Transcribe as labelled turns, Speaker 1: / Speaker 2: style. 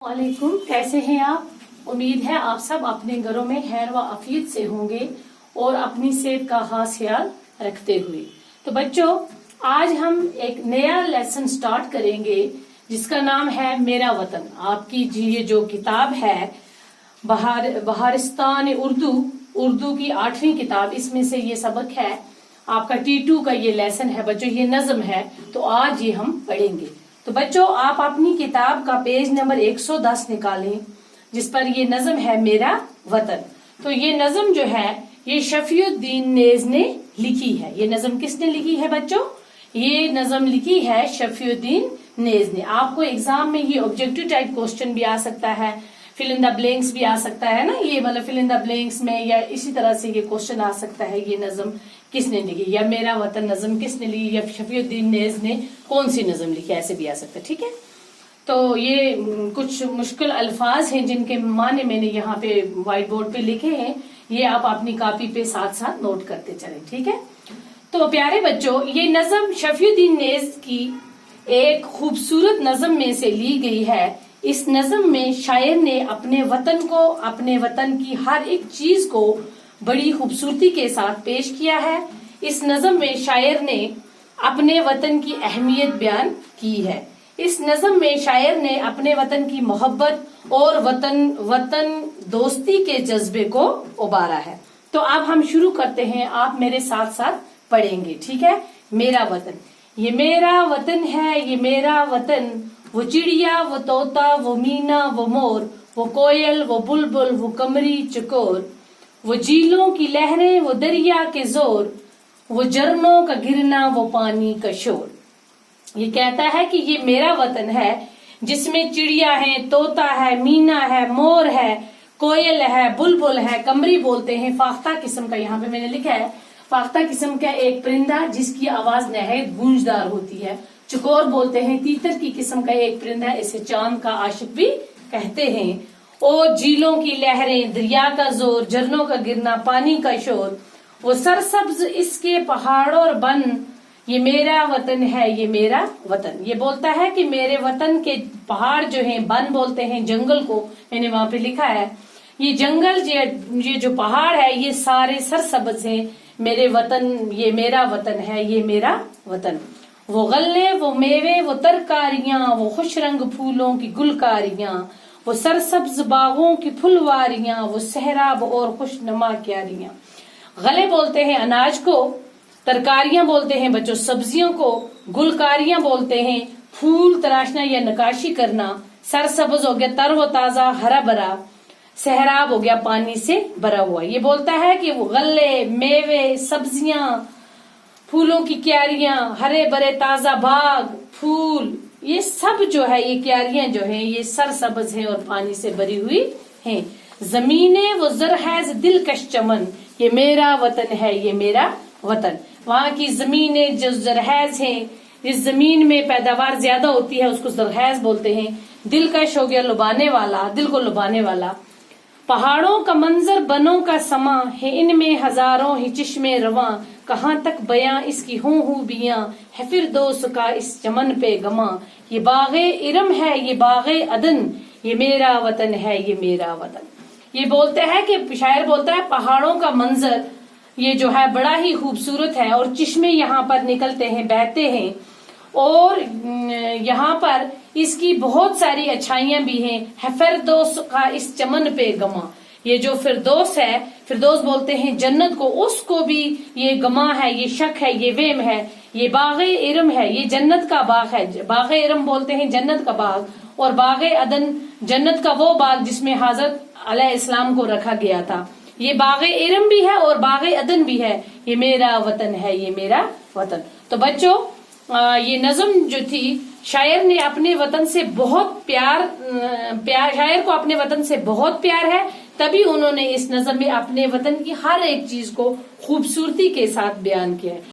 Speaker 1: वालेकुम, कैसे हैं आप। उम्मीद है आप सब अपने घरों में खैर व आफियत से होंगे और अपनी सेहत का खास ख्याल रखते हुए। तो बच्चों, आज हम एक नया लेसन स्टार्ट करेंगे जिसका नाम है मेरा वतन। आपकी ये जो किताब है बहारिस्तान उर्दू की 8वीं किताब, इसमें से ये सबक है आपका T2 का ये लेसन है बच्चों, ये नज्म है। तो आज ये हम पढ़ेंगे। तो बच्चों, आप अपनी किताब का पेज नंबर 110 निकालें जिस पर ये नज्म है मेरा वतन। तो ये नज्म जो है ये शफीउद्दीन नेज ने लिखी है। ये नज्म किसने लिखी है बच्चों? ये नज्म लिखी है शफीउद्दीन नेज ने। आपको एग्जाम में ये ऑब्जेक्टिव टाइप क्वेश्चन भी आ सकता है, फिल इन द ब्लैंक्स भी आ सकता है ना, ये मतलब फिल इन द ब्लैंक्स में, या इसी तरह से ये क्वेश्चन आ सकता है ये नज्म किसने लिखी, या मेरा वतन नज्म किसने लिखी, या शफीउद्दीन नेज ने कौन सी नज्म लिखी, ऐसे भी आ सकता है। ठीक है, तो ये कुछ मुश्किल अल्फाज हैं जिनके माने मैंने यहाँ पे व्हाइट बोर्ड पे लिखे हैं। ये आप अपनी कॉपी पे साथ साथ नोट करते चलें। ठीक है, तो प्यारे बच्चों, ये नज्म शफीउद्दीन नेज की एक खूबसूरत नज्म में से ली गई है। इस नज्म में शायर ने अपने वतन को, अपने वतन की हर एक चीज को बड़ी खूबसूरती के साथ पेश किया है। इस नज्म में शायर ने अपने वतन की अहमियत बयान की है। इस नज्म में शायर ने अपने वतन की मोहब्बत और वतन दोस्ती के जज्बे को उबारा है। तो अब हम शुरू करते हैं, आप मेरे साथ साथ पढ़ेंगे। ठीक है, मेरा वतन। ये मेरा वतन है, ये मेरा वतन, वो चिड़िया, वो तोता, वो मीना, वो मोर, वो कोयल, वो बुलबुल, वो कमरी चकोर, वो झीलों की लहरें, वो दरिया के जोर, वो झरनों का गिरना, वो पानी का शोर। ये कहता है कि ये मेरा वतन है जिसमें चिड़िया है, तोता है, मीना है, मोर है, कोयल है, बुलबुल है, कमरी बोलते हैं, फाख्ता किस्म का, यहाँ पे मैंने लिखा है फाख्ता किस्म का एक परिंदा जिसकी आवाज नहायत गूंजदार होती है। चकोर बोलते हैं तीतर की किस्म का एक परिंदा, इसे चांद का आशिक भी कहते हैं। और झीलों की लहरें, दरिया का जोर, झरनों का गिरना, पानी का शोर, वो सरसब्ज इसके पहाड़ों और बन, ये मेरा वतन है, ये मेरा वतन। ये बोलता है कि मेरे वतन के पहाड़ जो हैं, बन बोलते हैं जंगल को, मैंने वहां पे लिखा है। ये जंगल, ये जो पहाड़ है, ये सारे सरसब्ज हैं। मेरे वतन, ये मेरा वतन है, ये मेरा वतन। वो गल्ले, वो मेवे, वो तरकारियां, वो खुश रंग फूलों की गुलकारियां, वो सरसब्ज बागों की फुलवारियां, वो सहराब और खुशनुमा क्यारियां। गले बोलते हैं अनाज को, तरकारियां बोलते हैं बच्चों सब्जियों को, गुलकारियां बोलते हैं फूल तराशना या नकाशी करना, सरसब्ज हो गया तर व ताजा हरा भरा, सहराब हो गया पानी से भरा हुआ। ये बोलता है कि वो गल्ले, मेवे, सब्जियां, फूलों की क्यारियां, हरे भरे ताजा बाग, फूल, ये सब जो है, ये क्यारियां जो है, ये सरसब्ज है और पानी से भरी हुई हैं। जमीने वो जरहैज दिलकश चमन, ये मेरा वतन है, ये मेरा वतन। वहाँ की जमीनें जो जरहैज है, इस जमीन में पैदावार ज्यादा होती है, उसको जरहैज बोलते हैं। दिलकश हो गया लुभाने वाला, दिल को लुभाने वाला। पहाड़ों का मंजर, बनों का समा है, इनमें हजारों ही चिश्मे रवां, कहाँ तक बयां इसकी हूँ बियां, है फिरदौस का इस चमन पे गमा। ये बागे इरम है, ये बागे अदन, ये मेरा वतन है, ये मेरा वतन। ये बोलते हैं कि शायर बोलता है पहाड़ों का मंजर ये जो है बड़ा ही खूबसूरत है, और चिश्मे यहाँ पर निकलते हैं, बहते हैं, और यहाँ पर इसकी बहुत सारी अच्छाइयां भी हैं। है फिरदौस का इस चमन पे गमा, ये जो फिरदौस है, फिरदौस बोलते हैं जन्नत को, उसको भी ये गमा है, ये शक है, ये वेम है। ये बागे इरम है, ये जन्नत का बाग है, बागे इरम बोलते हैं जन्नत का बाग, और बागे अदन जन्नत का वो बाग जिसमें हजरत अलैहिस्सलाम को रखा गया था। ये बागे इरम भी है और बागे अदन भी है। ये मेरा वतन है, ये मेरा वतन। तो बच्चों, ये नज्म जो थी, शायर ने अपने वतन से बहुत प्यार शायर को अपने वतन से बहुत प्यार है, तभी उन्होंने इस नज्म में अपने वतन की हर एक चीज को खूबसूरती के साथ बयान किया है।